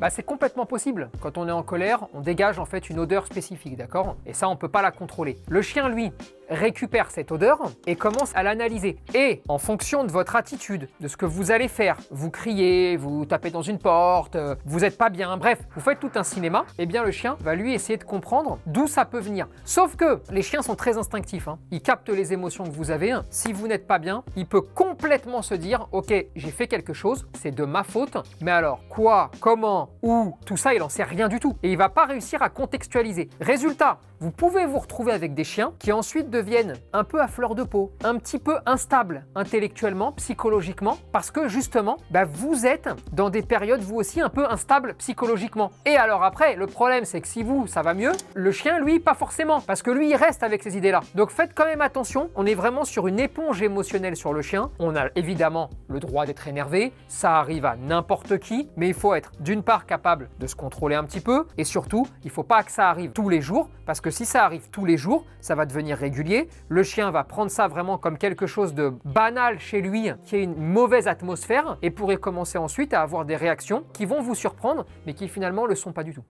C'est complètement possible. Quand on est en colère, on dégage en fait une odeur spécifique, d'accord? Et ça, on ne peut pas la contrôler. Le chien, lui, récupère cette odeur et commence à l'analyser. Et en fonction de votre attitude, de ce que vous allez faire, vous criez, vous tapez dans une porte, vous n'êtes pas bien, bref, vous faites tout un cinéma, eh bien le chien va lui essayer de comprendre d'où ça peut venir. Sauf que les chiens sont très instinctifs, hein. Ils captent les émotions que vous avez. Si vous n'êtes pas bien, il peut complètement se dire « Ok, j'ai fait quelque chose, c'est de ma faute, mais alors quoi, comment, où, tout ça, il n'en sait rien du tout. » Et il ne va pas réussir à contextualiser. Résultat, vous pouvez vous retrouver avec des chiens qui ensuite deviennent un peu à fleur de peau, un petit peu instables intellectuellement, psychologiquement, parce que justement, vous êtes dans des périodes vous aussi un peu instables psychologiquement. Et alors après, le problème c'est que si vous, ça va mieux, le chien, lui, pas forcément, parce que lui, il reste avec ces idées-là. Donc faites quand même attention, on est vraiment sur une éponge émotionnelle sur le chien. On a évidemment le droit d'être énervé, ça arrive à n'importe qui, mais il faut être d'une part capable de se contrôler un petit peu, et surtout, il ne faut pas que ça arrive tous les jours, parce que si ça arrive tous les jours, ça va devenir régulier. Le chien va prendre ça vraiment comme quelque chose de banal chez lui, qui est une mauvaise atmosphère, et pourrait commencer ensuite à avoir des réactions qui vont vous surprendre, mais qui finalement ne le sont pas du tout.